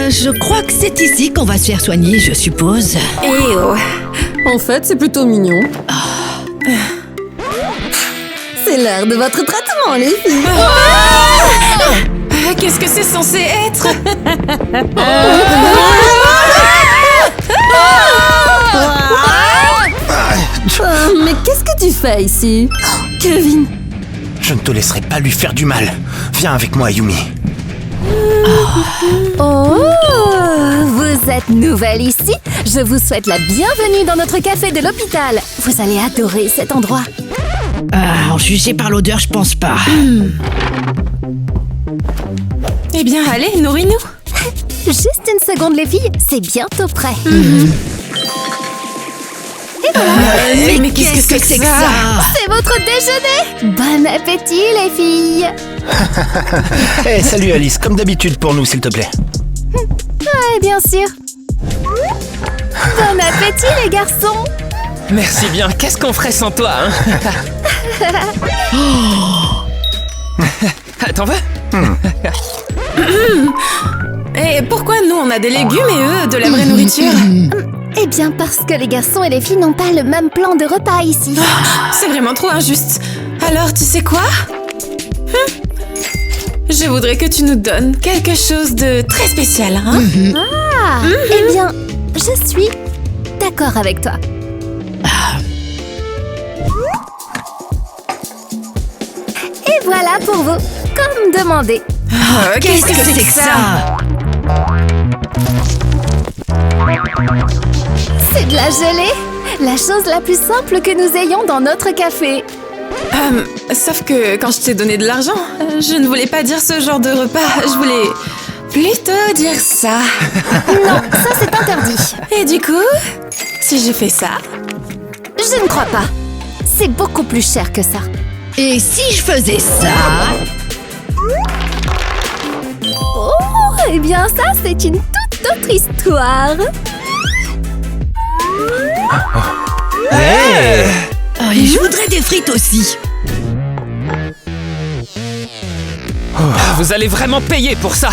Je crois que c'est ici qu'on va se faire soigner, je suppose. Eh oh. En fait, c'est plutôt mignon. C'est l'heure de votre traitement, les filles. Qu'est-ce que c'est censé être? Mais qu'est-ce que tu fais ici? Kevin! Je ne te laisserai pas lui faire du mal. Viens avec moi, Yumi. Oh, vous êtes nouvelle ici? Je vous souhaite la bienvenue dans notre café de l'hôpital. Vous allez adorer cet endroit. En juger par l'odeur, je pense pas. Eh bien, allez, nourris-nous. Juste une seconde, les filles, c'est bientôt prêt. Mais qu'est-ce que c'est que ça? C'est votre déjeuner. Bon appétit, les filles. Hey, salut Alice, comme d'habitude pour nous, s'il te plaît. Ouais, bien sûr. Bon appétit, les garçons. Merci bien, qu'est-ce qu'on ferait sans toi, hein? T'en veux? Et pourquoi nous, on a des légumes et eux, de la vraie nourriture? Eh bien, parce que les garçons et les filles n'ont pas le même plan de repas ici. C'est vraiment trop injuste. Alors, tu sais quoi? Je voudrais que tu nous donnes quelque chose de très spécial, hein? Ah, eh bien, je suis d'accord avec toi. Et voilà pour vous, comme demandé. Qu'est-ce que c'est que ça? C'est de la gelée, la chose la plus simple que nous ayons dans notre café. Sauf que quand je t'ai donné de l'argent, je ne voulais pas dire ce genre de repas. Je voulais plutôt dire ça. Non, ça c'est interdit. Et du coup, si je fais ça? Je ne crois pas. C'est beaucoup plus cher que ça. Et si je faisais ça? Oh, eh bien ça c'est une toute autre histoire. Hey! Et je voudrais des frites aussi. Vous allez vraiment payer pour ça!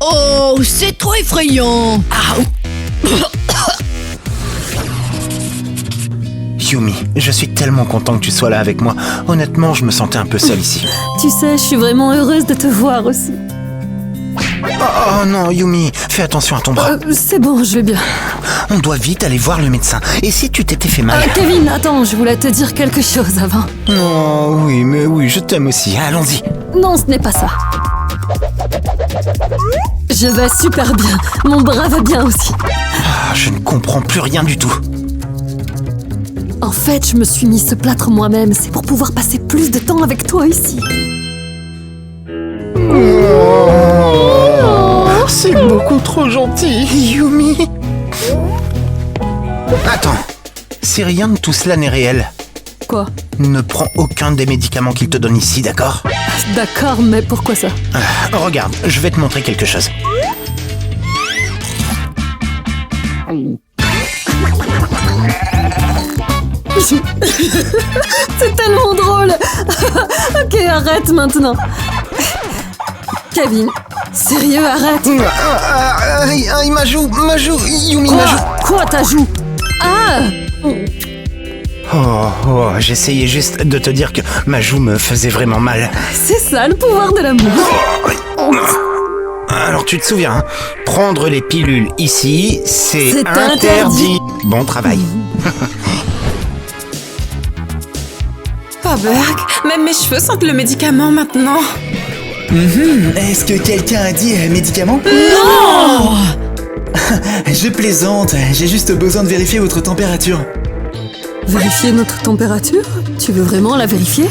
Oh, c'est trop effrayant. Yumi, je suis tellement content que tu sois là avec moi. Honnêtement, je me sentais un peu seul ici. Tu sais, je suis vraiment heureuse de te voir aussi. Oh non, Yumi, fais attention à ton bras. C'est bon, je vais bien. On doit vite aller voir le médecin. Et si tu t'étais fait mal? Kevin, attends, je voulais te dire quelque chose avant. Oh oui, mais oui, je t'aime aussi. Allons-y. Non, ce n'est pas ça. Je vais super bien. Mon bras va bien aussi. Je ne comprends plus rien du tout. En fait, je me suis mis ce plâtre moi-même. C'est pour pouvoir passer plus de temps avec toi ici. C'est beaucoup trop gentil, Yumi. Attends, si rien de tout cela n'est réel, Quoi? ne prends aucun des médicaments qu'il te donne ici, d'accord? D'accord, mais pourquoi ça? Regarde, je vais te montrer quelque chose. C'est tellement drôle. Ok, arrête maintenant. Kevin, sérieux, arrête. Ma joue, Yumi, ma joue. Quoi, ta joue? Ah! Oh, j'essayais juste de te dire que ma joue me faisait vraiment mal. C'est ça le pouvoir de l'amour. Alors tu te souviens, hein, prendre les pilules ici, c'est interdit. Bon travail. Oh, Burke, même mes cheveux sentent le médicament maintenant. Est-ce que quelqu'un a dit médicament? Non! Je plaisante, j'ai juste besoin de vérifier votre température. Vérifier notre température? Tu veux vraiment la vérifier?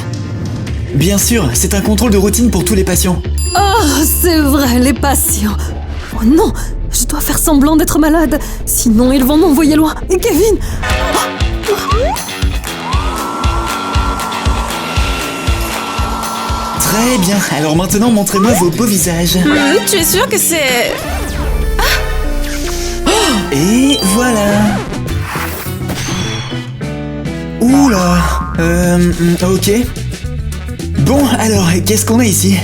Bien sûr, c'est un contrôle de routine pour tous les patients. Oh, c'est vrai, les patients. Oh non, je dois faire semblant d'être malade. Sinon, ils vont m'envoyer loin. Et Kevin! Très bien, alors maintenant montrez-moi vos beaux visages. Tu es sûr que c'est... Et voilà. Oula. Ok. Bon, alors, qu'est-ce qu'on a ici?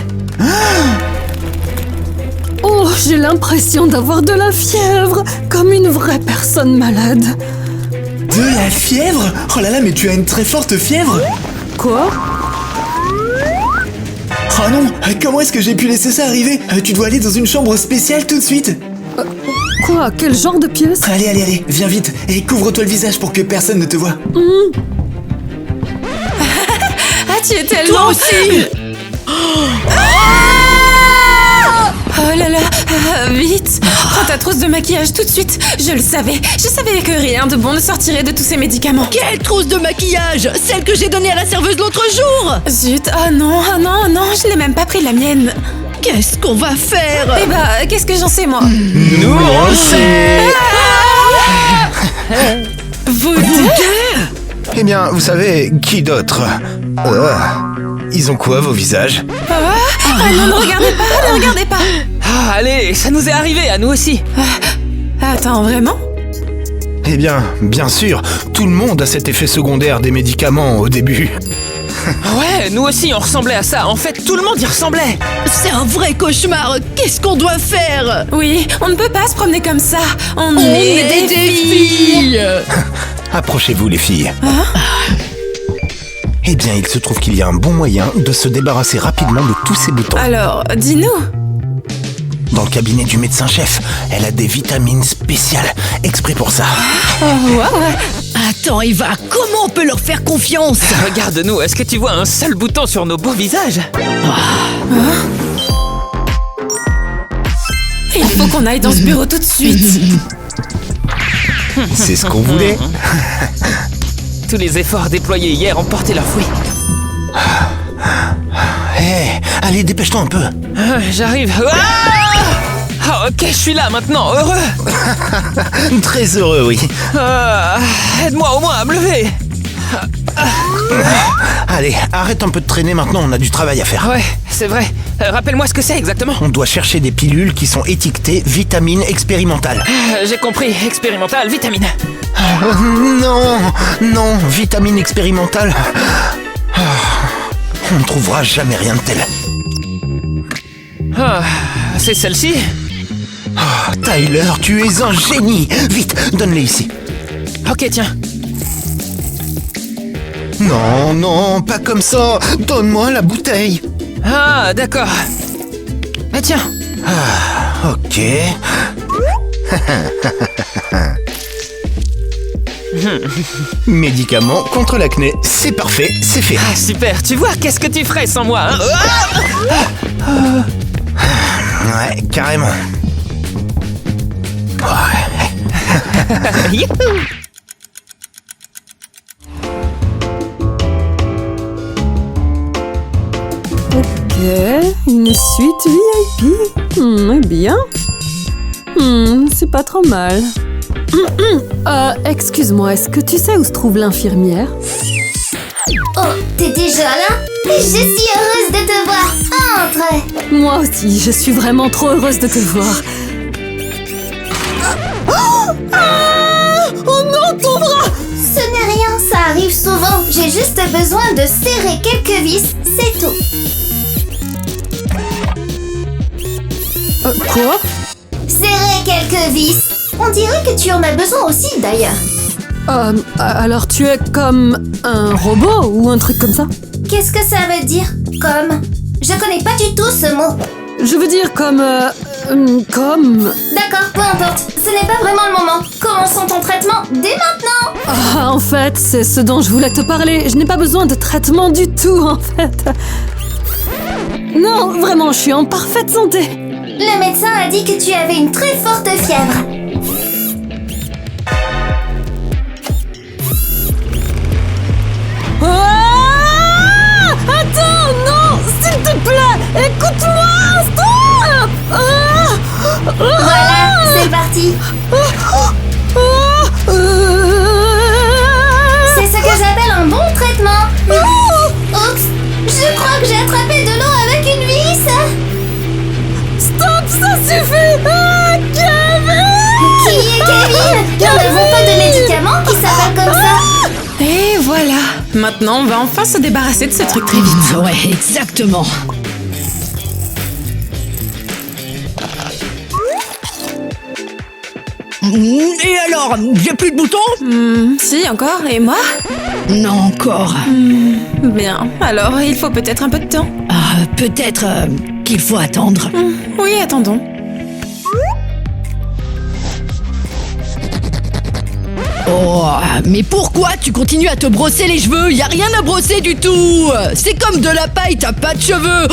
Oh, j'ai l'impression d'avoir de la fièvre, comme une vraie personne malade. De la fièvre? Oh là là, mais tu as une très forte fièvre! Quoi? Oh non, comment est-ce que j'ai pu laisser ça arriver? Tu dois aller dans une chambre spéciale tout de suite! Quoi? Quel genre de pièce? Allez, viens vite, et couvre-toi le visage pour que personne ne te voie. Ah, tu es tellement... Toi aussi! Oh là là, vite! Prends ta trousse de maquillage tout de suite. Je le savais. Je savais que rien de bon ne sortirait de tous ces médicaments. Quelle trousse de maquillage? Celle que j'ai donnée à la serveuse l'autre jour! Zut, oh non, je n'ai même pas pris la mienne. Qu'est-ce qu'on va faire? Eh bah, qu'est-ce que j'en sais, moi? Nous, on le sait. Vous deux? Eh bien, vous savez, qui d'autre? Ils ont quoi, vos visages? Ah non, ne regardez pas! Ah, allez, ça nous est arrivé, à nous aussi. Attends, vraiment? Eh bien sûr, tout le monde a cet effet secondaire des médicaments au début. Ouais, nous aussi, on ressemblait à ça. En fait, tout le monde y ressemblait. C'est un vrai cauchemar! Qu'est-ce qu'on doit faire? Oui, on ne peut pas se promener comme ça. On On est est des des filles. filles! Approchez-vous, les filles. Eh bien, il se trouve qu'il y a un bon moyen de se débarrasser rapidement de tous ces boutons. Alors, dis-nous. Dans le cabinet du médecin-chef, elle a des vitamines spéciales, exprès pour ça. Attends, Eva, comment on peut leur faire confiance? Regarde-nous, est-ce que tu vois un seul bouton sur nos beaux visages? Il faut qu'on aille dans ce bureau tout de suite. C'est ce qu'on voulait. Tous les efforts déployés hier ont porté leurs fruits. Allez, dépêche-toi un peu. J'arrive. Ah, ok, je suis là maintenant, heureux. Très heureux, oui. Aide-moi au moins à me lever. Allez, arrête un peu de traîner maintenant, on a du travail à faire. Ouais, c'est vrai. Rappelle-moi ce que c'est exactement. On doit chercher des pilules qui sont étiquetées vitamines expérimentales. J'ai compris, expérimental, vitamine. Non, vitamines expérimentales. On ne trouvera jamais rien de tel. C'est celle-ci? Tyler, tu es un génie. Vite, donne-les ici. Ok, tiens. Non, pas comme ça. Donne-moi la bouteille. Ah, d'accord. Ah, tiens. Ok. Médicament contre l'acné. C'est parfait, c'est fait. Ah, super. Tu vois, qu'est-ce que tu ferais sans moi, hein? Ouais, carrément. Youhou. Ok, une suite VIP. Eh bien. C'est pas trop mal. Excuse-moi, est-ce que tu sais où se trouve l'infirmière? Oh, t'es déjà là? Je suis heureuse de te voir. Entre. Moi aussi, je suis vraiment trop heureuse de te voir. Oh non, ton bras! Ce n'est rien, ça arrive souvent. J'ai juste besoin de serrer quelques vis, c'est tout. Quoi? Serrer quelques vis. On dirait que tu en as besoin aussi, d'ailleurs. Alors tu es comme un robot ou un truc comme ça? Qu'est-ce que ça veut dire, comme? Je connais pas du tout ce mot. Je veux dire comme... D'accord, peu importe. Ce n'est pas vraiment le moment. Commençons ton traitement dès maintenant. En fait, c'est ce dont je voulais te parler. Je n'ai pas besoin de traitement du tout, en fait. Non, vraiment, je suis en parfaite santé. Le médecin a dit que tu avais une très forte fièvre. Attends, non, s'il te plaît, écoute-moi, stop. Voilà, c'est parti. C'est ce que j'appelle un bon traitement. Oups, je crois que j'ai attrapé de l'eau avec une vis. Stop, ça suffit. Kevin! Qui est Kevin? Nous n'avons pas de médicaments qui s'appellent comme ça. Et voilà. Maintenant, on va enfin se débarrasser de ce truc très vite. Ouais, exactement. Et alors, j'ai plus de boutons? Si, encore. Et moi? Non, encore. Bien. Alors, il faut peut-être un peu de temps. Ah, peut-être qu'il faut attendre. Oui, attendons. Oh, mais pourquoi tu continues à te brosser les cheveux? Y a rien à brosser du tout. C'est comme de la paille, t'as pas de cheveux.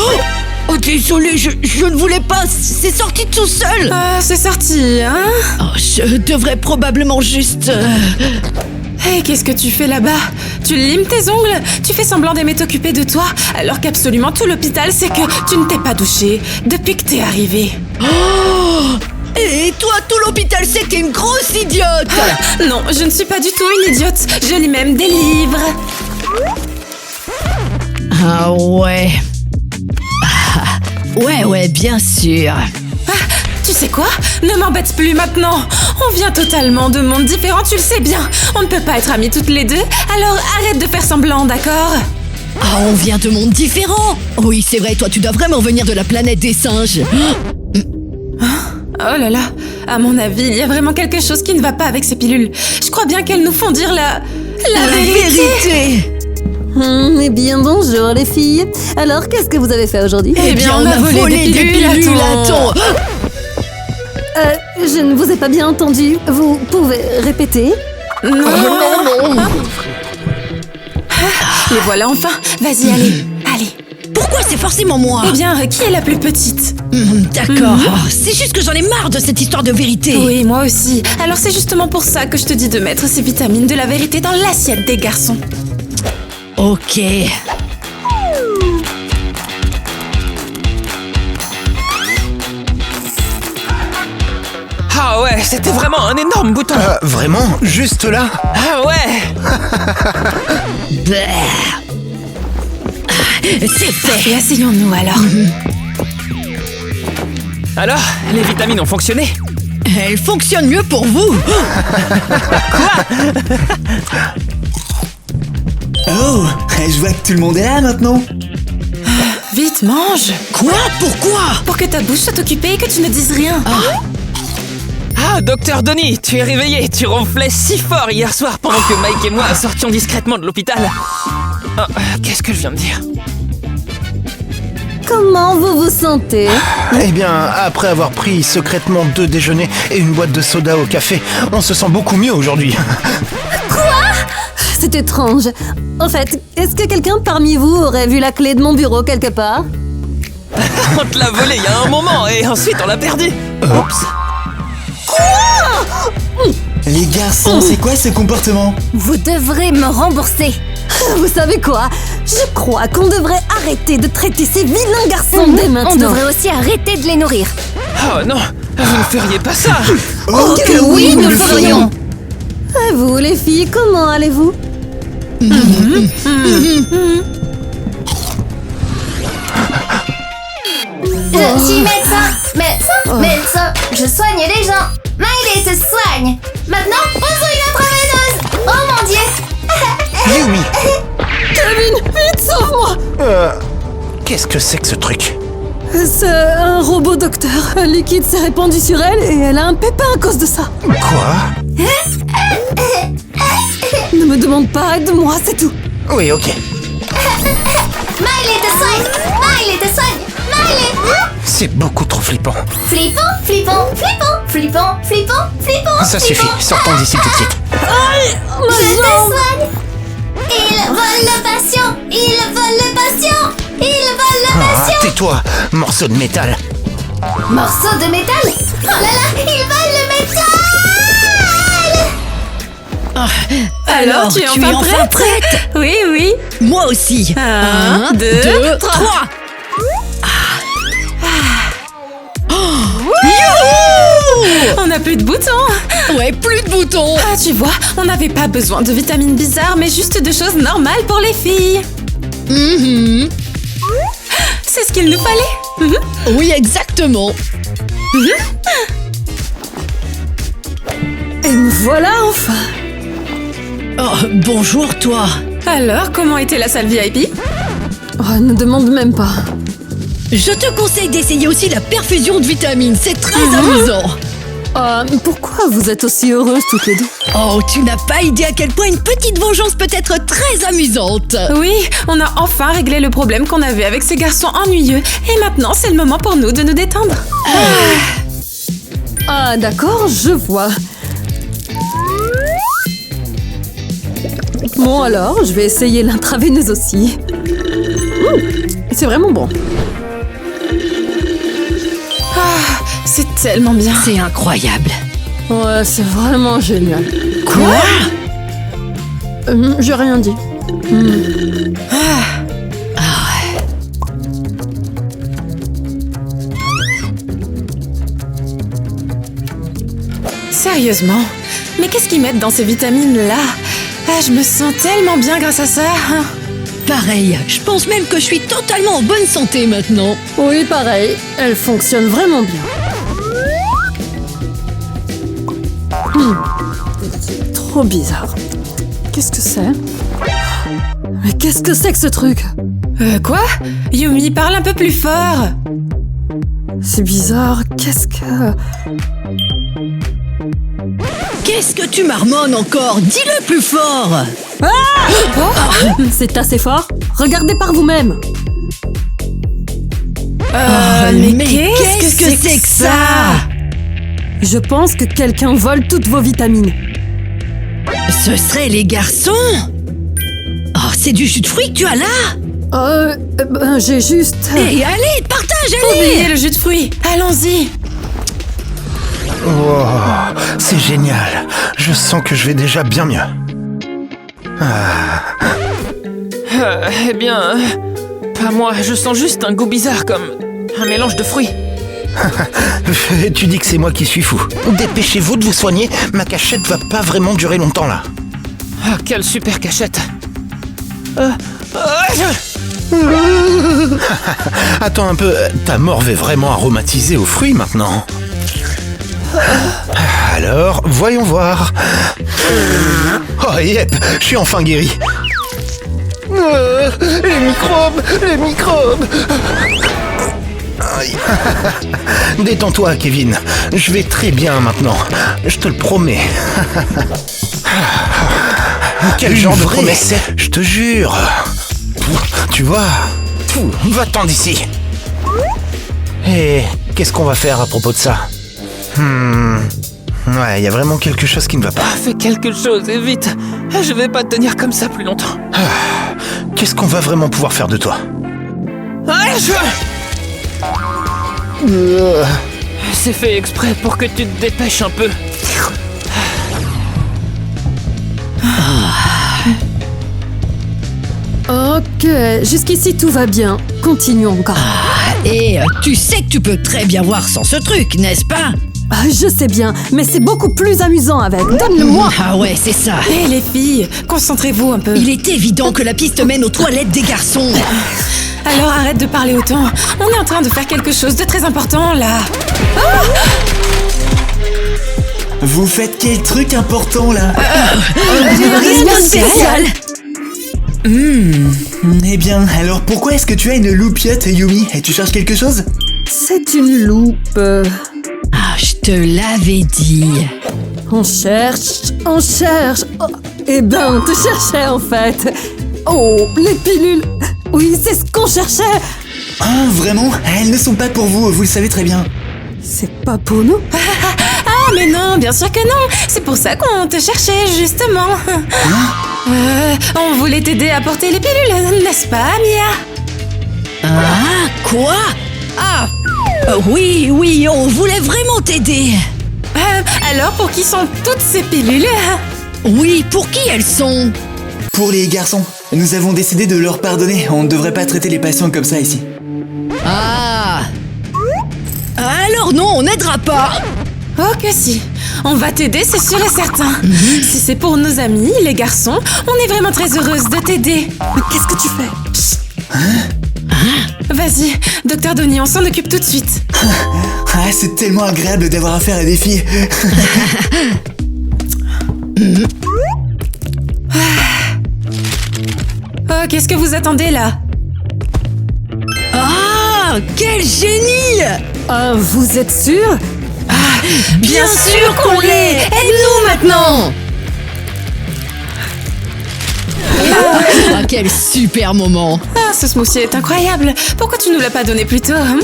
Oh, désolé, je ne voulais pas. C'est sorti tout seul. Ah, c'est sorti, hein? Oh, je devrais probablement juste... Hé, qu'est-ce que tu fais là-bas? Tu limes tes ongles? Tu fais semblant d'aimer t'occuper de toi, alors qu'absolument tout l'hôpital sait que tu ne t'es pas douché depuis que t'es arrivé. Oh! Et toi, tout l'hôpital sait que t'es une grosse idiote. Non, je ne suis pas du tout une idiote. Je lis même des livres. Ah ouais. Ouais, bien sûr. Tu sais quoi? Ne m'embête plus maintenant. On vient totalement de mondes différents, tu le sais bien. On ne peut pas être amis toutes les deux, alors arrête de faire semblant, d'accord? Ah, on vient de mondes différents. Oui, c'est vrai, toi, tu dois vraiment venir de la planète des singes. Oh là là, à mon avis, il y a vraiment quelque chose qui ne va pas avec ces pilules. Je crois bien qu'elles nous font dire la vérité. Eh bien, bonjour les filles. Alors, qu'est-ce que vous avez fait aujourd'hui? Eh bien, on a volé des pilules à ton... Je ne vous ai pas bien entendu. Vous pouvez répéter? Non. Les voilà enfin. Vas-y, allez. Pourquoi c'est forcément moi? Eh bien, qui est la plus petite? D'accord. C'est juste que j'en ai marre de cette histoire de vérité. Oui, moi aussi. Alors c'est justement pour ça que je te dis de mettre ces vitamines de la vérité dans l'assiette des garçons. Ok. Ah ouais, c'était vraiment un énorme bouton. Vraiment? Juste là? Ah ouais. C'est fait. Et asseyons-nous alors. Alors, les vitamines ont fonctionné? Elle fonctionne mieux pour vous. Oh, je vois que tout le monde est là maintenant. Vite, mange. Quoi? Pourquoi? Pour que ta bouche soit occupée et que tu ne dises rien. Ah, Docteur Denis, tu es réveillé. Tu ronflais si fort hier soir pendant que Mike et moi sortions discrètement de l'hôpital. Oh, qu'est-ce que je viens de dire? Comment vous vous sentez? Eh bien, après avoir pris secrètement 2 déjeuners et une boîte de soda au café, on se sent beaucoup mieux aujourd'hui. C'est étrange. En fait, est-ce que quelqu'un parmi vous aurait vu la clé de mon bureau quelque part? On te l'a volé il y a un moment et ensuite on l'a perdu. Oups. Les garçons, c'est quoi ce comportement? Vous devrez me rembourser. Vous savez quoi? Je crois qu'on devrait arrêter de traiter ces vilains garçons dès maintenant. On devrait aussi arrêter de les nourrir. Oh non, vous ne feriez pas ça. Oh que oui, nous le ferions. Et vous, les filles, comment allez-vous? Je suis médecin, je soigne les gens. Miley te soigne. Maintenant, on soigne notre veineuse. Oh mon Dieu. Yumi, Kevin, vite, sauve-moi! qu'est-ce que c'est que ce truc? C'est un robot docteur. Un liquide s'est répandu sur elle et elle a un pépin à cause de ça. Quoi? Ne me demande pas, aide-moi, c'est tout. Oui, ok. Miley te soigne. Miley. C'est beaucoup trop flippant. Flippant. Ça suffit, sortons d'ici tout de suite. Je te soigne. Il vole le patient. Ah, tais-toi, morceau de métal. Morceau de métal. Oh là là, il vole le métal. Alors, tu es enfin prête? Oui. Moi aussi. 1, 2, 3. On n'a plus de boutons. Ouais, plus de boutons. Ah, tu vois, on n'avait pas besoin de vitamines bizarres, mais juste de choses normales pour les filles. C'est ce qu'il nous fallait. Oui, exactement. Et me voilà enfin. Oh, bonjour, toi. Alors, comment était la salle VIP? Oh, ne demande même pas. Je te conseille d'essayer aussi la perfusion de vitamines. C'est très amusant. Pourquoi vous êtes aussi heureuses toutes les deux? Oh, tu n'as pas idée à quel point une petite vengeance peut être très amusante. Oui, on a enfin réglé le problème qu'on avait avec ces garçons ennuyeux. Et maintenant, c'est le moment pour nous de nous détendre. Ah d'accord, je vois. Bon alors, je vais essayer l'intraveineuse aussi. C'est vraiment bon. C'est tellement bien. C'est incroyable. Ouais, c'est vraiment génial. Quoi? J'ai rien dit. Sérieusement? Mais qu'est-ce qu'ils mettent dans ces vitamines-là? Ah, je me sens tellement bien grâce à ça. Pareil, je pense même que je suis totalement en bonne santé maintenant. Oui, pareil. Elle fonctionne vraiment bien. C'est trop bizarre. Qu'est-ce que c'est? Mais qu'est-ce que c'est que ce truc? Quoi? Yumi, parle un peu plus fort. C'est bizarre. Qu'est-ce que tu marmonnes encore? Dis-le plus fort. C'est assez fort. Regardez par vous-même. Mais qu'est-ce que c'est que ça? Je pense que quelqu'un vole toutes vos vitamines. Ce seraient les garçons? Oh, c'est du jus de fruits que tu as là? J'ai juste... Et allez, partage, Oubliez allez! le jus de fruits. Allons-y. Oh, c'est génial. Je sens que je vais déjà bien mieux. Eh bien, pas moi, je sens juste un goût bizarre comme un mélange de fruits. Tu dis que c'est moi qui suis fou. Dépêchez-vous de vous soigner, ma cachette va pas vraiment durer longtemps là. Ah, quelle super cachette. Attends un peu, ta morve est vraiment aromatisée aux fruits maintenant. Alors, voyons voir. Oh yep, je suis enfin guéri. Les microbes. Aïe. Détends-toi, Kevin. Je vais très bien maintenant. Je te le promets. Quel genre de promesse c'est? Je te jure. Tu vois? Va-t'en d'ici. Et qu'est-ce qu'on va faire à propos de ça? Ouais, il y a vraiment quelque chose qui ne va pas. Fais quelque chose et vite. Je vais pas tenir comme ça plus longtemps. Qu'est-ce qu'on va vraiment pouvoir faire de toi? C'est fait exprès pour que tu te dépêches un peu. Ok, jusqu'ici tout va bien. Continuons encore. Et tu sais que tu peux très bien voir sans ce truc, n'est-ce pas? Je sais bien, mais c'est beaucoup plus amusant avec. Donne-le-moi. Ah ouais, c'est ça. Hé les filles, concentrez-vous un peu. Il est évident que la piste mène aux toilettes des garçons. Alors arrête de parler autant. On est en train de faire quelque chose de très important là. Vous faites quel truc important là? Rien de spécial. Eh bien, alors pourquoi est-ce que tu as une loupiote, Yumi? Et tu cherches quelque chose? C'est une loupe. Ah, je te l'avais dit. On cherche. Oh, eh ben, on te cherchait en fait. Oh, les pilules. Oui, c'est ce qu'on cherchait. Ah, vraiment? Elles ne sont pas pour vous, vous le savez très bien. C'est pas pour nous. Ah mais non, bien sûr que non. C'est pour ça qu'on te cherchait justement. On voulait t'aider à porter les pilules, n'est-ce pas, Mia? Ah, quoi? Ah, oui, on voulait vraiment t'aider. Alors pour qui sont toutes ces pilules? Oui, pour qui elles sont? Pour les garçons, nous avons décidé de leur pardonner. On ne devrait pas traiter les patients comme ça ici. Ah. Alors non, on n'aidera pas. Oh que si. On va t'aider, c'est sûr et certain. Si c'est pour nos amis, les garçons, on est vraiment très heureuse de t'aider. Mais qu'est-ce que tu fais? Vas-y, Docteur Donnie, on s'en occupe tout de suite. Ah, c'est tellement agréable d'avoir affaire à des filles. Oh, qu'est-ce que vous attendez là? Ah, quel génie! Vous êtes sûr? Bien sûr qu'on l'est. Aide-nous maintenant. Ah, quel super moment. Ah, ce smoothie est incroyable. Pourquoi tu nous l'as pas donné plus tôt, hein?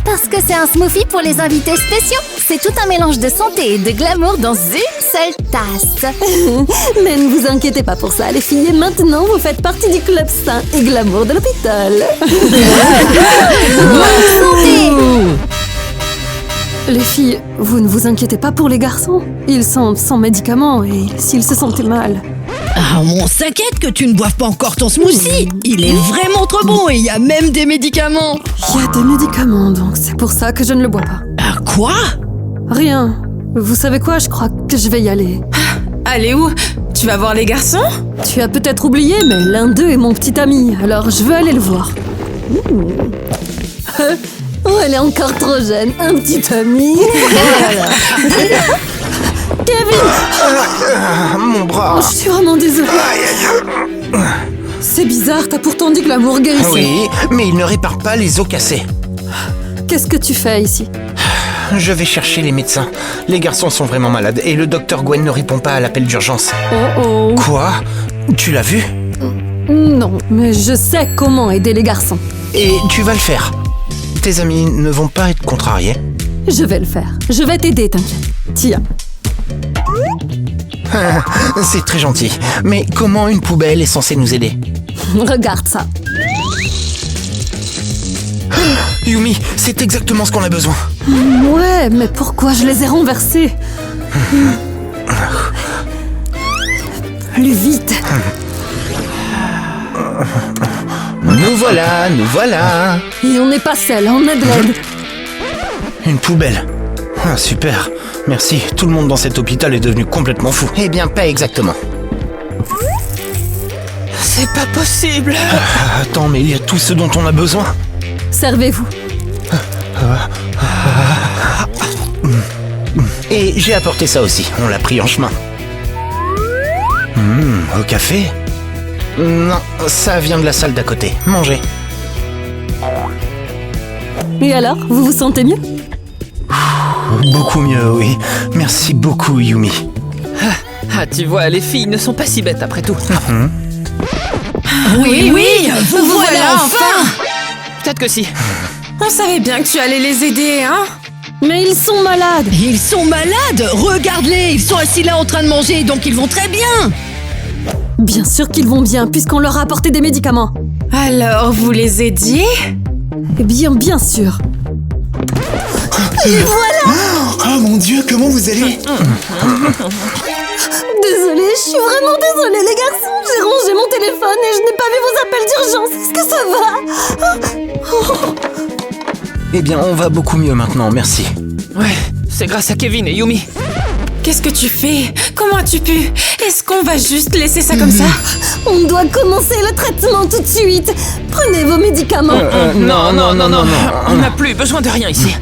Parce que c'est un smoothie pour les invités spéciaux. C'est tout un mélange de santé et de glamour dans une seule tasse. Mais ne vous inquiétez pas pour ça, les filles. Maintenant, vous faites partie du club sain et glamour de l'hôpital. Les filles, vous ne vous inquiétez pas pour les garçons. Ils sont sans médicaments et s'ils se sentaient mal. Ah, on s'inquiète que tu ne boives pas encore ton smoothie. Il est vraiment trop bon et il y a même des médicaments. Il y a des médicaments, donc c'est pour ça que je ne le bois pas. Ah, quoi? Rien. Vous savez quoi, je crois que je vais y aller. Allez où? Tu vas voir les garçons? Tu as peut-être oublié, mais l'un d'eux est mon petit ami, alors je veux aller le voir. Oh, elle est encore trop jeune. Un petit ami. Voilà. Kevin! Mon bras. Oh, je suis vraiment désolée. C'est bizarre, t'as pourtant dit que l'amour guérissait. Oui, mais il ne répare pas les os cassés. Qu'est-ce que tu fais ici? Je vais chercher les médecins. Les garçons sont vraiment malades et le docteur Gwen ne répond pas à l'appel d'urgence. Oh. Quoi? Tu l'as vu? Non, mais je sais comment aider les garçons. Et tu vas le faire. Tes amis ne vont pas être contrariés. Je vais le faire. Je vais t'aider, t'inquiète. Tiens. C'est très gentil. Mais comment une poubelle est censée nous aider? Regarde ça. Yumi, c'est exactement ce qu'on a besoin. Ouais, mais pourquoi je les ai renversés? Plus vite. Nous voilà. Et on n'est pas seuls, on a de l'aide. Une poubelle. Ah, super. Merci. Tout le monde dans cet hôpital est devenu complètement fou. Eh bien, pas exactement. C'est pas possible. Attends, mais il y a tout ce dont on a besoin. Servez-vous. Et j'ai apporté ça aussi. On l'a pris en chemin. Au café? Non, ça vient de la salle d'à côté. Mangez. Et alors, vous vous sentez mieux? Beaucoup mieux, oui. Merci beaucoup, Yumi. Ah, tu vois, les filles ne sont pas si bêtes après tout. Oui, vous voilà enfin. Peut-être que si. On savait bien que tu allais les aider, hein? Mais ils sont malades. Ils sont malades. Regarde-les, ils sont assis là en train de manger, donc ils vont très bien. Bien sûr qu'ils vont bien, puisqu'on leur a apporté des médicaments. Alors, vous les aidiez? Eh bien sûr. Oh mon Dieu, comment vous allez? Désolée, je suis vraiment désolée les garçons. J'ai rangé mon téléphone et je n'ai pas vu vos appels d'urgence. Est-ce que ça va? Eh bien, on va beaucoup mieux maintenant, merci. Ouais, c'est grâce à Kevin et Yumi. Qu'est-ce que tu fais? Comment as-tu pu? Est-ce qu'on va juste laisser ça comme ça? On doit commencer le traitement tout de suite. Prenez vos médicaments. Non. On n'a plus besoin de rien ici.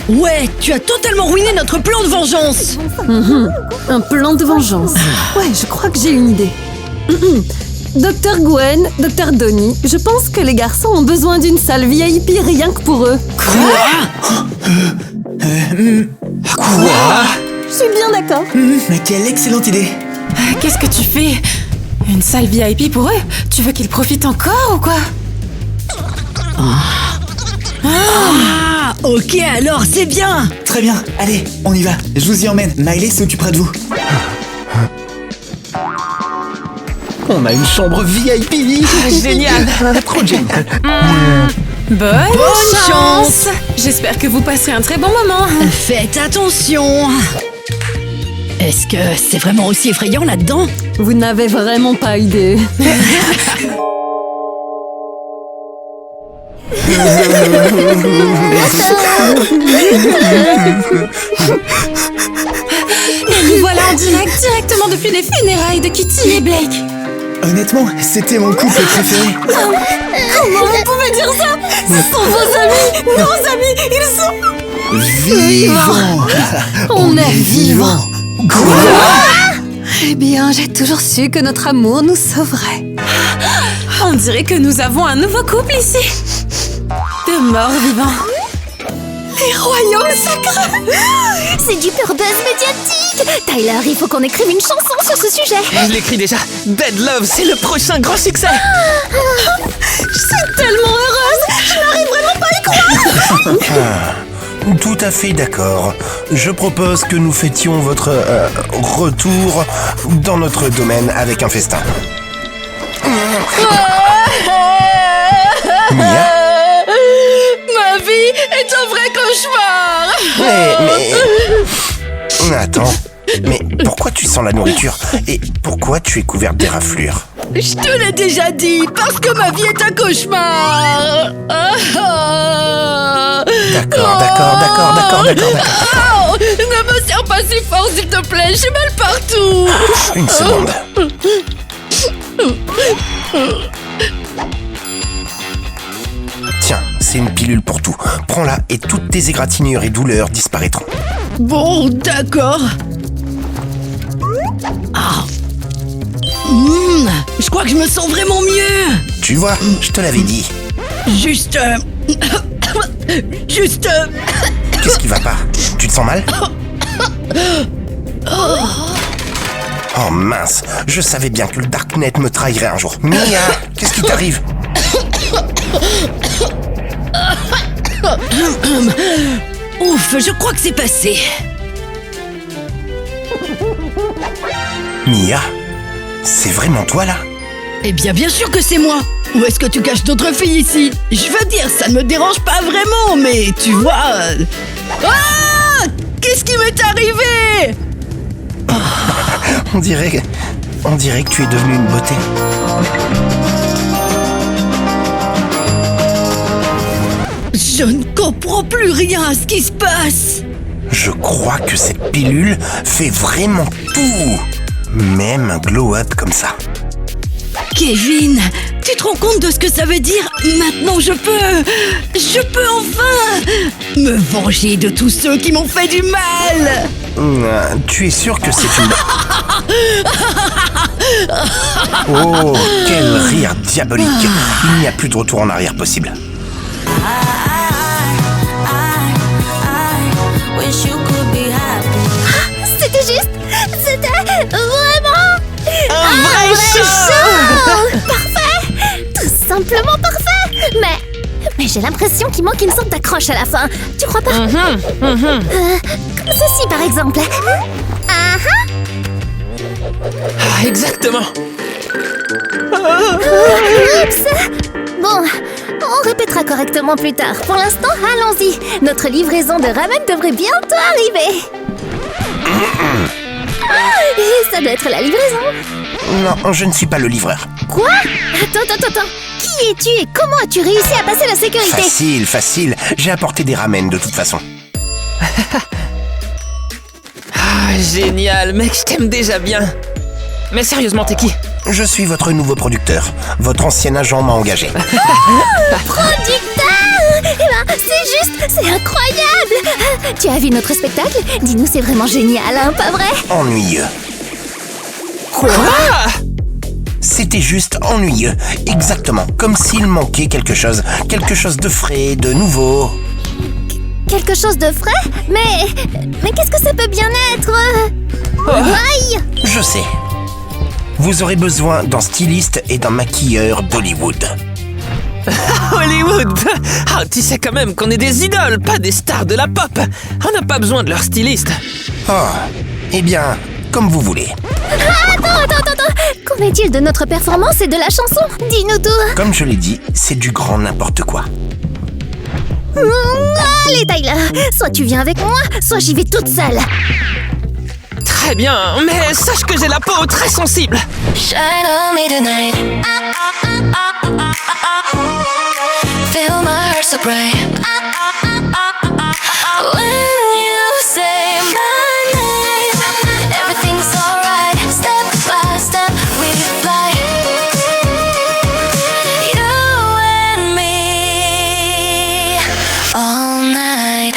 Ouais, tu as totalement ruiné notre plan de vengeance. Un plan de vengeance. Ouais, je crois que j'ai une idée. Docteur Gwen, Docteur Donnie, je pense que les garçons ont besoin d'une salle VIP rien que pour eux. Quoi? Je suis bien d'accord. Mais quelle excellente idée! Qu'est-ce que tu fais? Une salle VIP pour eux? Tu veux qu'ils profitent encore ou quoi? Ah, ok, alors c'est bien. Très bien, allez, on y va. Je vous y emmène. Miley s'occupera de vous. On a une chambre VIP. Génial. Trop génial. Bonne chance. J'espère que vous passerez un très bon moment. Faites attention. Est-ce que c'est vraiment aussi effrayant là-dedans? Vous n'avez vraiment pas idée. Et nous voilà en direct, directement depuis les funérailles de Kitty et Blake. Honnêtement, c'était mon couple préféré. Comment vous pouvez dire ça? Ce sont vos amis, nos amis, ils sont... Vivant! On est vivants. Quoi? Eh bien, j'ai toujours su que notre amour nous sauverait. On dirait que nous avons un nouveau couple ici. De morts vivants. Les royaumes sacrés. Futur buzz médiatique. Tyler, il faut qu'on écrive une chanson sur ce sujet. Je l'écris déjà. Dead Love, c'est le prochain grand succès. Je suis tellement heureuse. Je n'arrive vraiment pas à y croire. Tout à fait d'accord. Je propose que nous fêtions votre retour dans notre domaine avec un festin. Mia? Ma vie est un vrai cauchemar. Mais... Attends, mais pourquoi tu sens la nourriture? Et pourquoi tu es couverte d'éraflures? Je te l'ai déjà dit, parce que ma vie est un cauchemar. D'accord. Oh, ne me serre pas si fort, s'il te plaît, j'ai mal partout. Une seconde. Tiens, c'est une pilule pour tout. Prends-la et toutes tes égratignures et douleurs disparaîtront. Bon, d'accord. Je crois que je me sens vraiment mieux. Tu vois, je te l'avais dit. Juste... Qu'est-ce qui va pas? Tu te sens mal? Oh mince, je savais bien que le Darknet me trahirait un jour. Mia, qu'est-ce qui t'arrive? Ouf, je crois que c'est passé. Mia, c'est vraiment toi là? Eh bien sûr que c'est moi. Où est-ce que tu caches d'autres filles ici? Je veux dire, ça ne me dérange pas vraiment, mais tu vois... Ah! Qu'est-ce qui m'est arrivé? On dirait que tu es devenue une beauté. Je ne comprends plus rien à ce qui se passe. Je crois que cette pilule fait vraiment tout. Même un glow-up comme ça. Kevin, tu te rends compte de ce que ça veut dire? Maintenant je peux enfin me venger de tous ceux qui m'ont fait du mal. Tu es sûr que c'est une... Oh, quel rire diabolique. Il n'y a plus de retour en arrière possible. C'était juste... C'était vraiment... Un vrai show. Parfait. Tout simplement parfait. Mais j'ai l'impression qu'il manque une sorte d'accroche à la fin. Tu crois pas? Comme ceci par exemple. Exactement. Oups. Bon, on répétera correctement plus tard. Pour l'instant, allons-y. Notre livraison de ramen devrait bientôt arriver. Et ça doit être la livraison. Non, je ne suis pas le livreur. Quoi? Attends. Qui es-tu et comment as-tu réussi à passer la sécurité? Facile. J'ai apporté des ramen de toute façon. Génial, mec, je t'aime déjà bien. Mais sérieusement, t'es qui? Je suis votre nouveau producteur. Votre ancien agent m'a engagé. Producteur! Eh ben, c'est incroyable! Tu as vu notre spectacle? Dis-nous, c'est vraiment génial, hein, pas vrai? Ennuyeux. Quoi? C'était juste ennuyeux. Exactement, comme s'il manquait quelque chose. Quelque chose de frais, de nouveau. Quelque chose de frais? Mais qu'est-ce que ça peut bien être? Aïe! Je sais. Vous aurez besoin d'un styliste et d'un maquilleur d'Hollywood. Hollywood! Ah, tu sais quand même qu'on est des idoles, pas des stars de la pop. On n'a pas besoin de leur styliste. Oh, eh bien, comme vous voulez. Attends! Qu'en est-il de notre performance et de la chanson? Dis-nous tout! Comme je l'ai dit, c'est du grand n'importe quoi. Allez Tyler, soit tu viens avec moi, soit j'y vais toute seule. Très bien, mais sache que j'ai la peau très sensible. Shine on me tonight. Feel my heart so bright. When you say my name, everything's alright. Step by step we fly. You and me all night.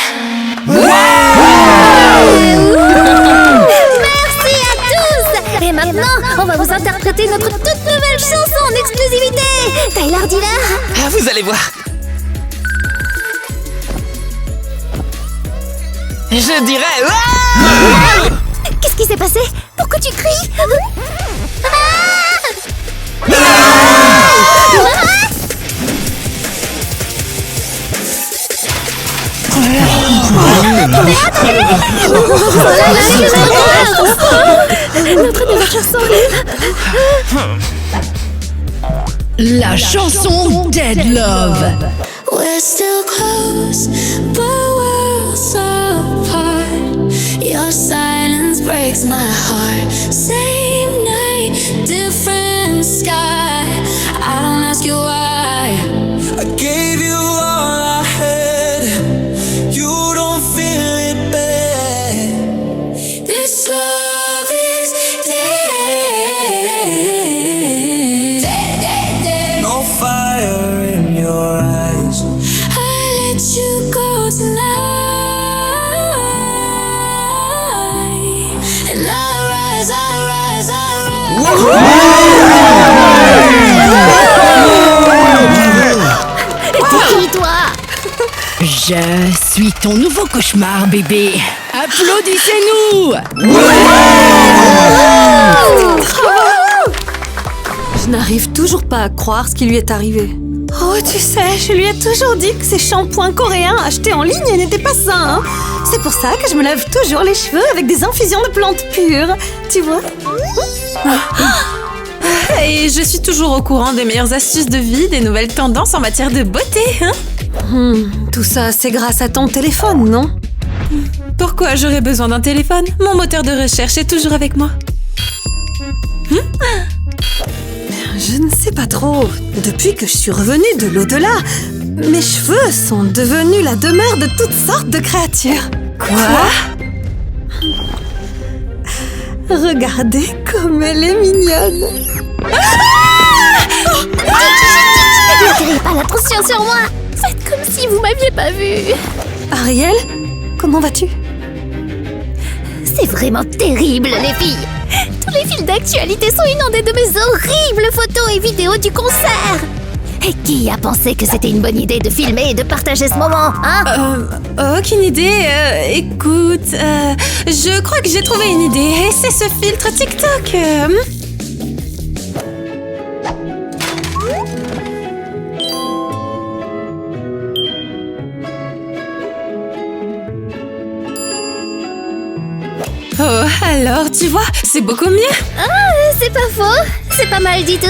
Merci à tous! Et maintenant, on va vous interpréter notre toute nouvelle chanson en exclusivité! Tyler, dis-la! Ah, vous allez voir. Je je dirais... Qu'est-ce qui s'est passé? Pourquoi tu cries? Notre nouvelle chanson. La chanson Dead Love. We're still close, but worlds apart. Your silence breaks my heart. Same night, different sky. I don't ask you why. I gave you all I had. You don't feel it back. This love is dead. Dead, dead, dead. No fire in your eyes. I let you go tonight. And I rise, I rise, I rise. T'es qui, toi? Je suis ton nouveau cauchemar, bébé. Applaudissez-nous. Je n'arrive toujours pas à croire ce qui lui est arrivé. Oh, tu sais, je lui ai toujours dit que ces shampoings coréens achetés en ligne n'étaient pas sains. Hein. C'est pour ça que je me lave toujours les cheveux avec des infusions de plantes pures. Tu vois? Et je suis toujours au courant des meilleures astuces de vie, des nouvelles tendances en matière de beauté, hein? Tout ça, c'est grâce à ton téléphone, non? Pourquoi j'aurais besoin d'un téléphone? Mon moteur de recherche est toujours avec moi. Je ne sais pas trop. Depuis que je suis revenue de l'au-delà, mes cheveux sont devenus la demeure de toutes sortes de créatures. Quoi? Regardez comme elle est mignonne. N'attirez pas l'attention sur moi. Faites comme si vous m'aviez pas vu. Ariel, comment vas-tu? C'est vraiment terrible, les filles. Tous les fils d'actualité sont inondés de mes horribles photos et vidéos du concert. Et qui a pensé que c'était une bonne idée de filmer et de partager ce moment, hein? Aucune idée. Écoute, je crois que j'ai trouvé une idée. Et c'est ce filtre TikTok. Oh, alors, tu vois, c'est beaucoup mieux. C'est pas faux. C'est pas mal du tout.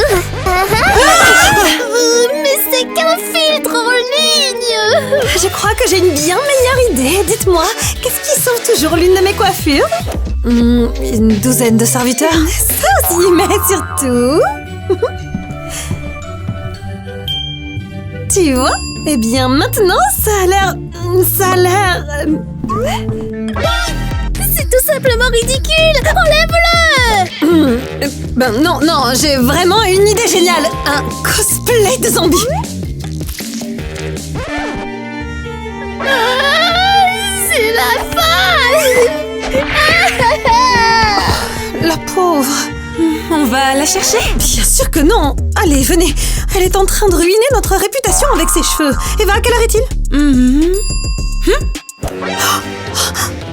Mais c'est qu'un filtre en ligne. Je crois que j'ai une bien meilleure idée. Dites-moi, qu'est-ce qui sauve toujours l'une de mes coiffures? Une douzaine de serviteurs. Ça aussi, mais surtout... Tu vois? Eh bien, maintenant, ça a l'air... C'est tout simplement ridicule. Enlève-le. Ben non, j'ai vraiment une idée géniale. Un cosplay de zombie. C'est la fin. La pauvre. On va la chercher? Bien sûr que non. Allez, venez. Elle est en train de ruiner notre réputation avec ses cheveux. Eva, quelle heure est-il?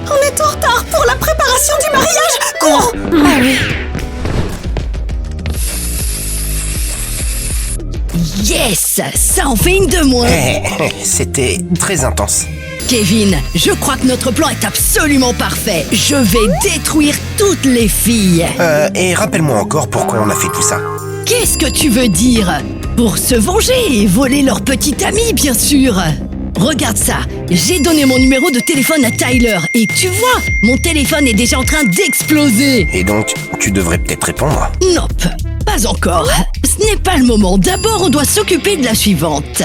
On est en retard pour la préparation du mariage. Cours. Ah oui. Yes, ça en fait une de moins. C'était très intense. Kevin, je crois que notre plan est absolument parfait. Je vais détruire toutes les filles. Et rappelle-moi encore pourquoi on a fait tout ça. Qu'est-ce que tu veux dire? Pour se venger et voler leur petite amie, bien sûr. Regarde ça, j'ai donné mon numéro de téléphone à Tyler et tu vois, mon téléphone est déjà en train d'exploser. Et donc, tu devrais peut-être répondre. Nope, pas encore. Ce n'est pas le moment. D'abord, on doit s'occuper de la suivante.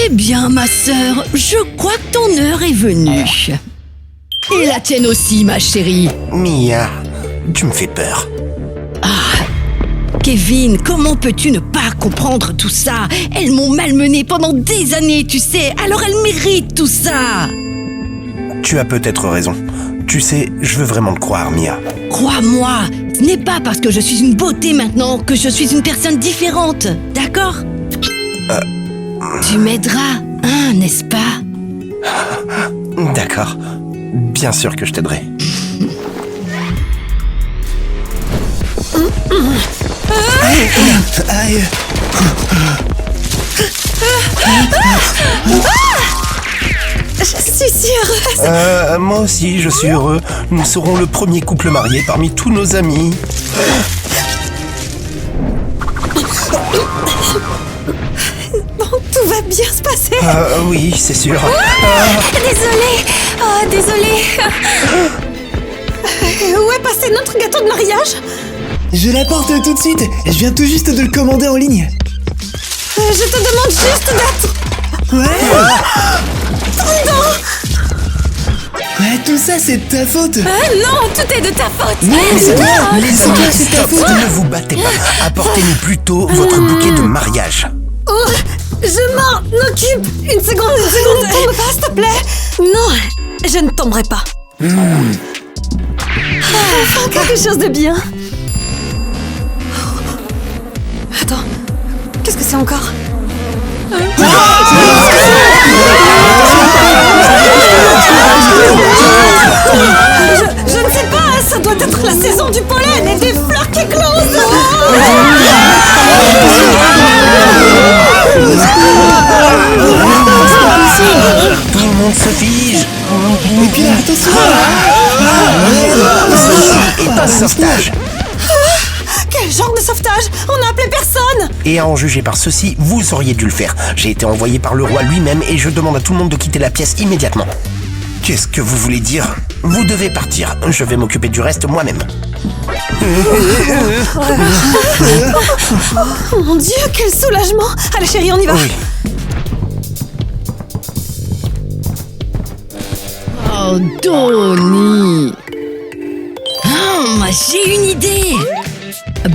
Eh bien, ma sœur, je crois que ton heure est venue. Et la tienne aussi, ma chérie. Mia, tu me fais peur. Kevin, comment peux-tu ne pas comprendre tout ça? Elles m'ont malmenée pendant des années, tu sais, alors elles méritent tout ça. Tu as peut-être raison. Tu sais, je veux vraiment te croire, Mia. Crois-moi, ce n'est pas parce que je suis une beauté maintenant que je suis une personne différente, d'accord? Tu m'aideras, hein, n'est-ce pas? D'accord. Bien sûr que je t'aiderai. Aïe. Je suis si heureuse. Moi aussi, je suis heureux. Nous serons le premier couple marié parmi tous nos amis. Bon, tout va bien se passer. Oui, c'est sûr. Désolée. Oh, désolée. Où est passé notre gâteau de mariage? Je l'apporte tout de suite. Je viens tout juste de le commander en ligne. Je te demande juste d'être... Ouais. Ouais, tout ça c'est de ta faute. non, tout est de ta faute. Non, c'est toi. Les amis, stop, ne vous battez pas. Apportez-nous plutôt votre bouquet de mariage. Oh, je m'en occupe. Une seconde. Ne tombe pas, s'il te plaît. Non, je ne tomberai pas. Enfin, quelque chose de bien. Attends, qu'est-ce que c'est encore? Je ne sais pas, ça doit être la saison du pollen et des fleurs qui éclosent. Tout le monde se fige. Et puis là, attention. Ceci est un sauvetage. Quel genre de sauvetage? On n'a appelé personne. Et à en juger par ceci, vous auriez dû le faire. J'ai été envoyé par le roi lui-même et je demande à tout le monde de quitter la pièce immédiatement. Qu'est-ce que vous voulez dire? Vous devez partir. Je vais m'occuper du reste moi-même. Oh mon Dieu, quel soulagement. Allez chérie, on y va. Oui. Oh, Donnie. J'ai une idée.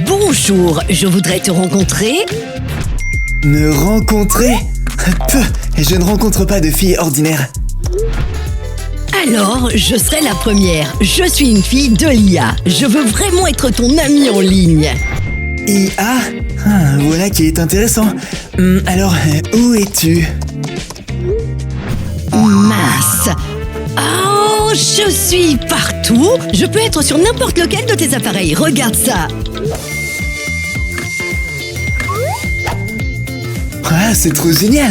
Bonjour, je voudrais te rencontrer. Me rencontrer? Peu, je ne rencontre pas de filles ordinaires. Alors, je serai la première. Je suis une fille de l'IA. Je veux vraiment être ton amie en ligne. IA? Voilà qui est intéressant. Alors, où es-tu? Mince. Oh, je suis partout. Je peux être sur n'importe lequel de tes appareils. Regarde ça. Ah, c'est trop génial.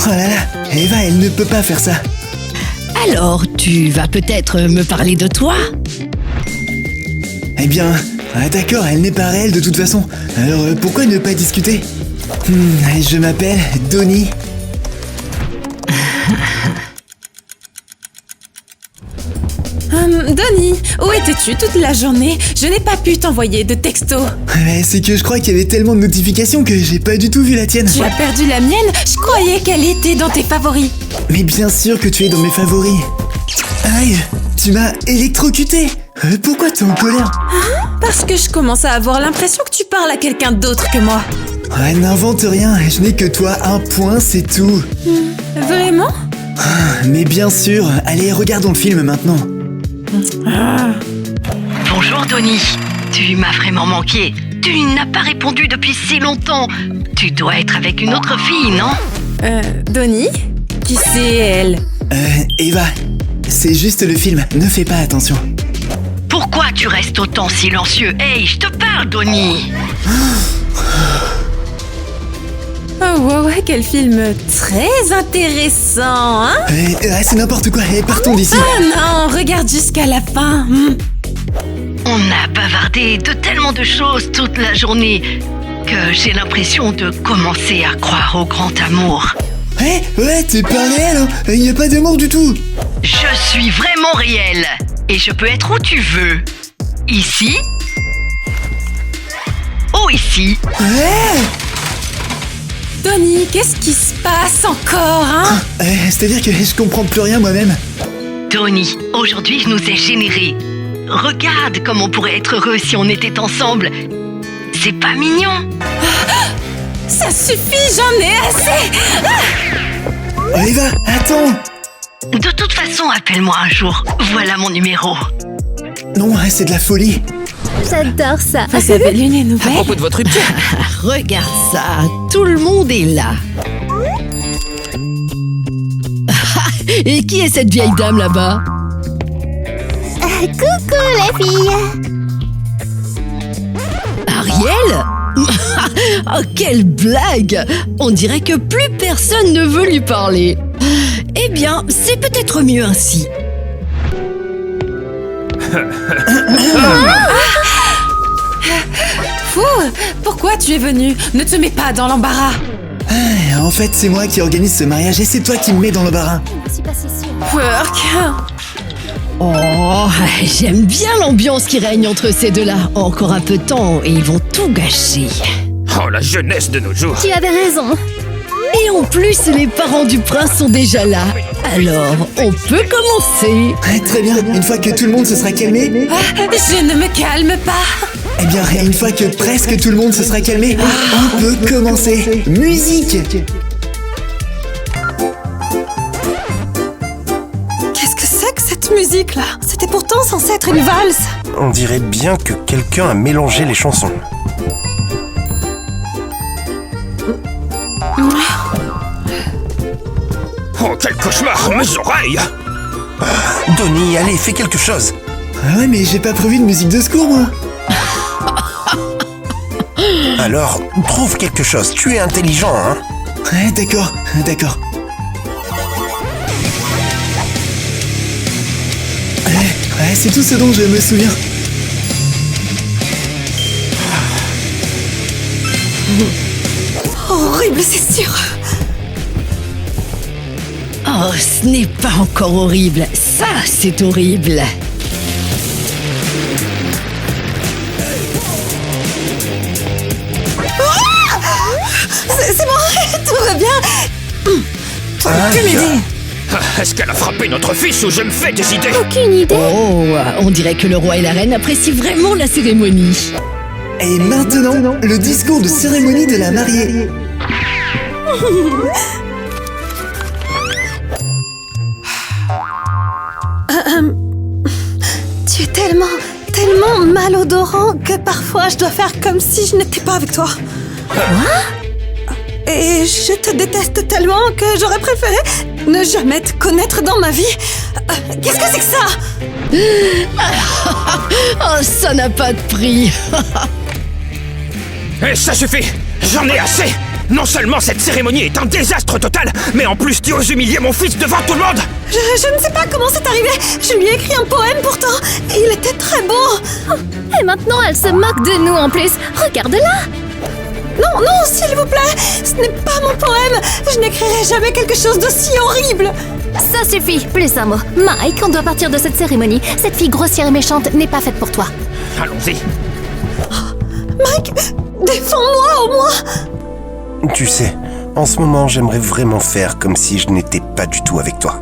Oh là là, Eva, elle ne peut pas faire ça. Alors, tu vas peut-être me parler de toi? Eh bien, d'accord, elle n'est pas réelle de toute façon. Alors, pourquoi ne pas discuter? Je m'appelle Donnie. Donnie, où étais-tu toute la journée? Je n'ai pas pu t'envoyer de texto. C'est que je crois qu'il y avait tellement de notifications que j'ai pas du tout vu la tienne. Tu as perdu la mienne? Je croyais qu'elle était dans tes favoris. Mais bien sûr que tu es dans mes favoris. Aïe, tu m'as électrocuté. Pourquoi t'es en colère? Parce que je commence à avoir l'impression que tu parles à quelqu'un d'autre que moi. Ouais, n'invente rien, je n'ai que toi, un point, c'est tout. Vraiment? Mais bien sûr, allez, regardons le film maintenant. Bonjour, Donnie. Tu m'as vraiment manqué. Tu n'as pas répondu depuis si longtemps. Tu dois être avec une autre fille, non? Donnie? Qui c'est elle? Eva, c'est juste le film, ne fais pas attention. Pourquoi tu restes autant silencieux? Hey, je te parle, Donnie. Oh ouais, quel film très intéressant, hein? C'est n'importe quoi, partons d'ici. Ah non, regarde jusqu'à la fin. On a bavardé de tellement de choses toute la journée que j'ai l'impression de commencer à croire au grand amour. Ouais, t'es pas réel, hein. Il n'y a pas d'amour du tout. Je suis vraiment réel et je peux être où tu veux. Ici. Oh, ici. Ouais. Donnie, qu'est-ce qui se passe encore, hein? C'est-à-dire que je comprends plus rien moi-même. Donnie, aujourd'hui je nous ai générés. Regarde comme on pourrait être heureux si on était ensemble. C'est pas mignon? Ça suffit, j'en ai assez! Eva, attends! De toute façon, appelle-moi un jour. Voilà mon numéro. Non, c'est de la folie. J'adore ça. Vous avez lu les À nouvelles? propos de votre rupture. Regarde ça, tout le monde est là. Et qui est cette vieille dame là-bas? Coucou les filles. Ariel? Oh, quelle blague! On dirait que plus personne ne veut lui parler. Eh bien, c'est peut-être mieux ainsi. Fou, pourquoi tu es venu? Ne te mets pas dans l'embarras. En fait, c'est moi qui organise ce mariage et c'est toi qui me mets dans l'embarras. Je suis pas si sûre. Quirk. Oh, j'aime bien l'ambiance qui règne entre ces deux-là. Encore un peu de temps et ils vont tout gâcher. Oh, la jeunesse de nos jours. Tu avais raison. Et en plus, les parents du prince sont déjà là. Alors, on peut commencer. Très bien, une fois que tout le monde se sera calmé, Je ne me calme pas. eh bien, une fois que presque tout le monde se sera calmé, on peut commencer. Musique! Qu'est-ce que c'est que cette musique-là? C'était pourtant censé être une valse. On dirait bien que quelqu'un a mélangé les chansons. Oh, quel cauchemar! Mes oreilles! Donnie, allez, fais quelque chose! Ah ouais, mais j'ai pas prévu de musique de secours, moi. Alors, trouve quelque chose, tu es intelligent, hein? Ouais, d'accord. Ouais, c'est tout ce dont je me souviens. Horrible, c'est sûr. Oh, ce n'est pas encore horrible. Ça, c'est horrible. C'est bon, tout va bien. Aucune idée. Est-ce qu'elle a frappé notre fils ou je me fais des idées? Aucune idée. Oh, on dirait que le roi et la reine apprécient vraiment la cérémonie. Et maintenant, le discours de cérémonie de la mariée. Tu es tellement malodorant que parfois je dois faire comme si je n'étais pas avec toi. Quoi? Et je te déteste tellement que j'aurais préféré ne jamais te connaître dans ma vie. Qu'est-ce que c'est que ça? Oh, ça n'a pas de prix. Et ça suffit! J'en ai assez! Non seulement cette cérémonie est un désastre total, mais en plus tu oses humilier mon fils devant tout le monde! Je ne sais pas comment c'est arrivé. Je lui ai écrit un poème pourtant. Et il était très beau. Et maintenant, elle se moque de nous en plus. Regarde-la. Non, s'il vous plaît. Ce n'est pas mon poème. Je n'écrirai jamais quelque chose d'aussi horrible. Ça suffit. Plus un mot. Mike, on doit partir de cette cérémonie. Cette fille grossière et méchante n'est pas faite pour toi. Allons-y! Mike, défends-moi au moins. Tu sais, en ce moment j'aimerais vraiment faire comme si je n'étais pas du tout avec toi.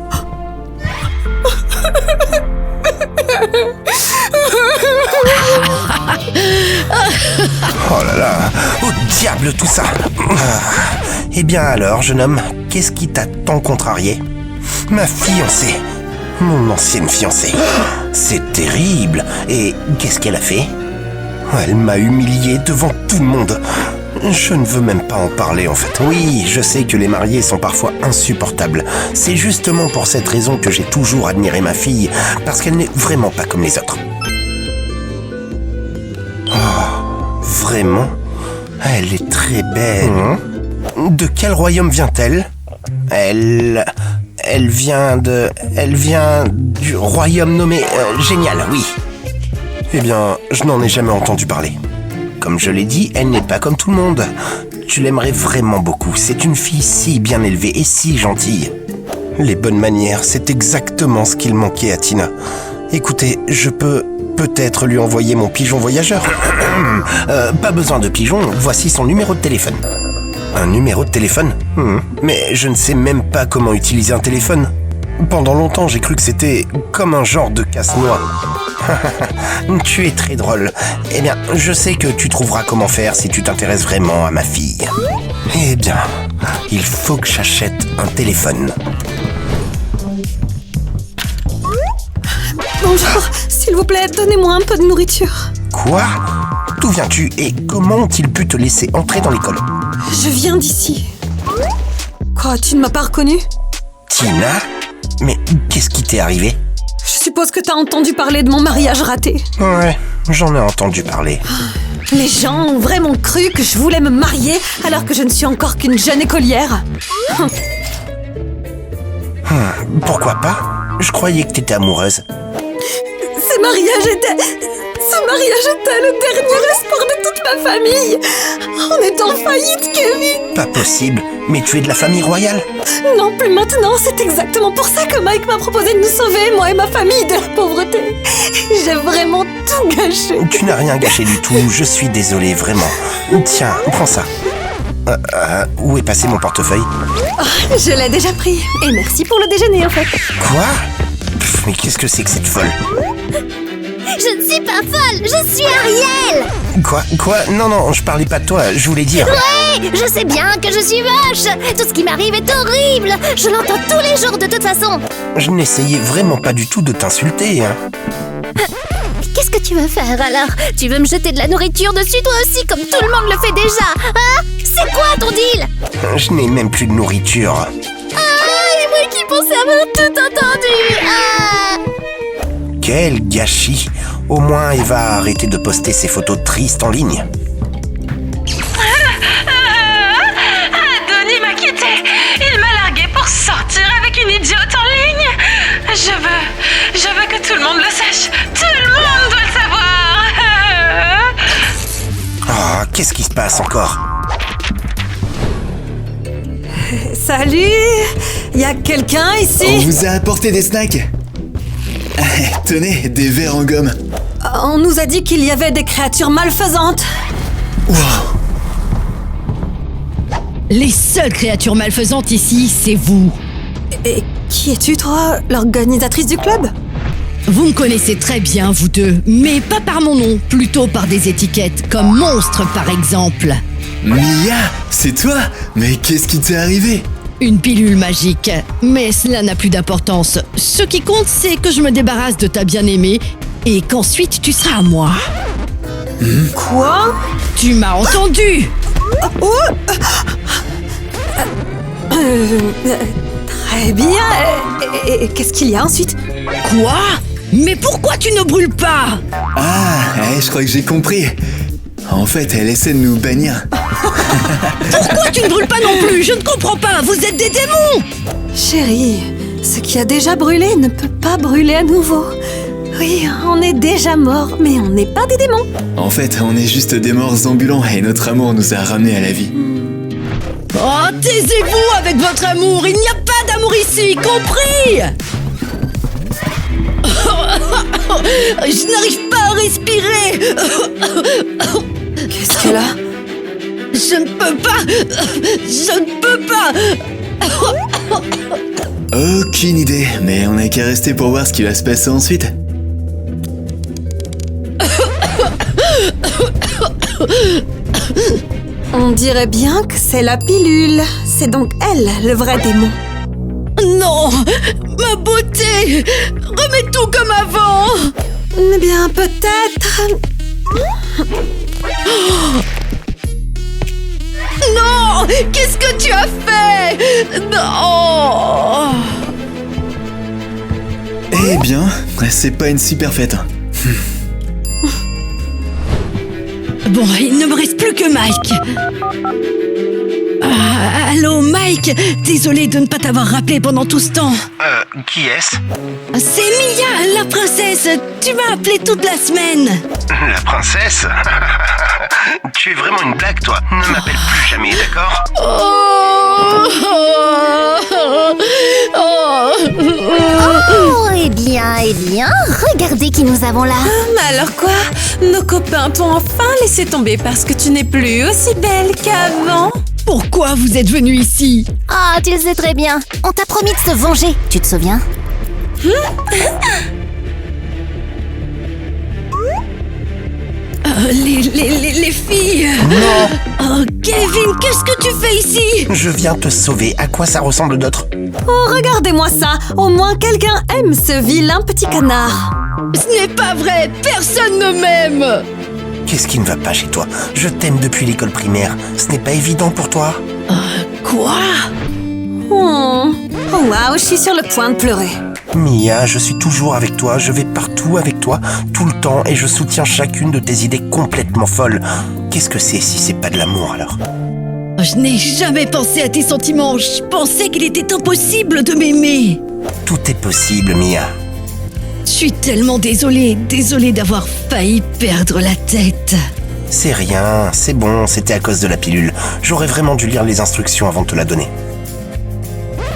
Oh là là, au diable tout ça. Eh bien alors, jeune homme, qu'est-ce qui t'a tant contrarié? Ma fiancée, mon ancienne fiancée. C'est terrible. Et qu'est-ce qu'elle a fait? Elle m'a humilié devant tout le monde. Je ne veux même pas en parler en fait. Oui, je sais que les mariés sont parfois insupportables. C'est justement pour cette raison que j'ai toujours admiré ma fille, parce qu'elle n'est vraiment pas comme les autres. Oh, vraiment? Elle est très belle. De quel royaume vient-elle? Elle vient du royaume nommé Génial, oui. Eh bien, je n'en ai jamais entendu parler. Comme je l'ai dit, elle n'est pas comme tout le monde. Tu l'aimerais vraiment beaucoup. C'est une fille si bien élevée et si gentille. Les bonnes manières, c'est exactement ce qu'il manquait à Tina. Écoutez, je peux peut-être lui envoyer mon pigeon voyageur. Pas besoin de pigeon, voici son numéro de téléphone. Un numéro de téléphone? Mais je ne sais même pas comment utiliser un téléphone. Pendant longtemps, j'ai cru que c'était comme un genre de casse-noix. Tu es très drôle. Eh bien, je sais que tu trouveras comment faire si tu t'intéresses vraiment à ma fille. Eh bien, il faut que j'achète un téléphone. Bonjour, s'il vous plaît, donnez-moi un peu de nourriture. Quoi? D'où viens-tu et comment ont-ils pu te laisser entrer dans l'école? Je viens d'ici. Quoi, tu ne m'as pas reconnu? Tina? Mais qu'est-ce qui t'est arrivé? Je suppose que t'as entendu parler de mon mariage raté. Ouais, j'en ai entendu parler. Les gens ont vraiment cru que je voulais me marier alors que je ne suis encore qu'une jeune écolière. Pourquoi pas? Je croyais que t'étais amoureuse. Ce mariage était le dernier espoir de toute ma famille. On est en faillite, Kevin. Pas possible, mais tu es de la famille royale? Non, plus maintenant. C'est exactement pour ça que Mike m'a proposé de nous sauver, moi et ma famille, de la pauvreté. J'ai vraiment tout gâché. Tu n'as rien gâché du tout, je suis désolé, vraiment. Tiens, prends ça. Où est passé mon portefeuille? Je l'ai déjà pris. Et merci pour le déjeuner, en fait. Quoi? Mais qu'est-ce que c'est que cette folle? Je ne suis pas folle, je suis Ariel. Quoi? Non, je parlais pas de toi, je voulais dire... Ouais, je sais bien que je suis moche. Tout ce qui m'arrive est horrible. Je l'entends tous les jours de toute façon. Je n'essayais vraiment pas du tout de t'insulter, hein. Qu'est-ce que tu veux faire alors? Tu veux me jeter de la nourriture dessus toi aussi comme tout le monde le fait déjà? Hein? C'est quoi ton deal? Je n'ai même plus de nourriture. Ah, et moi qui pensais avoir tout entendu. Ah. Quel gâchis! Au moins, Eva a arrêté de poster ses photos tristes en ligne. Denis m'a quitté. Il m'a largué pour sortir avec une idiote en ligne. Je veux que tout le monde le sache. Tout le monde doit le savoir. Oh, qu'est-ce qui se passe encore? Salut. Y a quelqu'un ici? On vous a apporté des snacks. Tenez, des verres en gomme. On nous a dit qu'il y avait des créatures malfaisantes. Wow. Les seules créatures malfaisantes ici, c'est vous. Et qui es-tu, toi? L'organisatrice du club? Vous me connaissez très bien, vous deux, mais pas par mon nom, plutôt par des étiquettes, comme monstre par exemple. Mia, c'est toi? Mais qu'est-ce qui t'est arrivé? Une pilule magique, mais cela n'a plus d'importance. Ce qui compte, c'est que je me débarrasse de ta bien-aimée et qu'ensuite tu seras à moi. Quoi? Tu m'as entendu? Très bien. Et qu'est-ce qu'il y a ensuite? Quoi? Mais pourquoi tu ne brûles pas? Je crois que j'ai compris. En fait, elle essaie de nous bannir. Pourquoi tu ne brûles pas non plus? Je ne comprends pas, vous êtes des démons! Chérie, ce qui a déjà brûlé ne peut pas brûler à nouveau. Oui, on est déjà morts, mais on n'est pas des démons. En fait, on est juste des morts ambulants et notre amour nous a ramenés à la vie. Oh, taisez-vous avec votre amour, il n'y a pas d'amour ici, compris? Je n'arrive pas à respirer. Qu'est-ce qu'elle a? Je ne peux pas. Je ne peux pas. Aucune idée, mais on n'a qu'à rester pour voir ce qui va se passer ensuite. On dirait bien que c'est la pilule. C'est donc elle, le vrai démon. Non, ma beauté. Remets tout comme avant. Eh bien, peut-être. Non, qu'est-ce que tu as fait? Non. Eh bien, c'est pas une super fête. Bon, il ne me reste plus que Mike. Allô, Mike? Désolé de ne pas t'avoir rappelé pendant tout ce temps. Qui est-ce? C'est Mia, la princesse. Tu m'as appelé toute la semaine. La princesse? Tu es vraiment une blague, toi. Ne m'appelle plus jamais, d'accord? Oh, eh bien, regardez qui nous avons là. Alors quoi? Nos copains t'ont enfin laissé tomber parce que tu n'es plus aussi belle qu'avant? Pourquoi vous êtes venu ici? Ah, tu le sais très bien. On t'a promis de se venger, tu te souviens? Les filles. Non. Oh, Kevin, qu'est-ce que tu fais ici? Je viens te sauver. À quoi ça ressemble d'autre? Oh, regardez-moi ça. Au moins quelqu'un aime ce vilain petit canard. Ce n'est pas vrai. Personne ne m'aime. Qu'est-ce qui ne va pas chez toi? Je t'aime depuis l'école primaire. Ce n'est pas évident pour toi? Quoi? Oh waouh, je suis sur le point de pleurer. Mia, je suis toujours avec toi, je vais partout avec toi, tout le temps, et je soutiens chacune de tes idées complètement folles. Qu'est-ce que c'est si c'est pas de l'amour alors? Je n'ai jamais pensé à tes sentiments. Je pensais qu'il était impossible de m'aimer. Tout est possible, Mia. Je suis tellement désolée d'avoir failli perdre la tête. C'est rien, c'est bon, c'était à cause de la pilule. J'aurais vraiment dû lire les instructions avant de te la donner.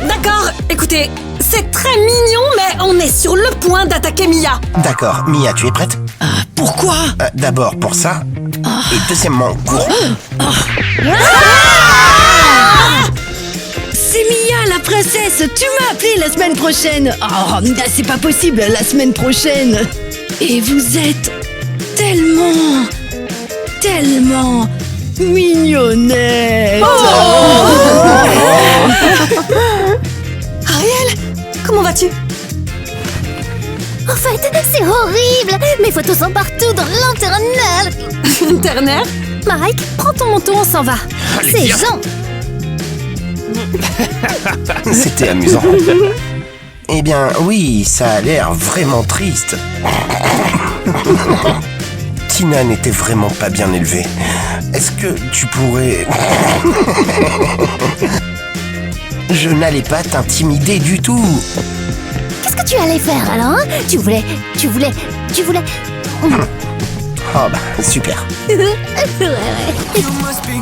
D'accord, écoutez, c'est très mignon, mais on est sur le point d'attaquer Mia. D'accord, Mia, tu es prête? Pourquoi? D'abord pour ça, et deuxièmement, cours. C'est Mia, la princesse. Tu m'as appelée la semaine prochaine. Oh, c'est pas possible, la semaine prochaine. Et vous êtes tellement mignonnette. Ariel, comment vas-tu? En fait, c'est horrible. Mes photos sont partout dans l'internet. Internet? Mike, prends ton manteau, on s'en va. Allez, C'est viens. Jean. C'était amusant. Eh bien, oui, ça a l'air vraiment triste. Tina n'était vraiment pas bien élevée. Est-ce que tu pourrais... Je n'allais pas t'intimider du tout. Qu'est-ce que tu allais faire alors, hein? Tu voulais... Oh bah, super. Ouais. You must be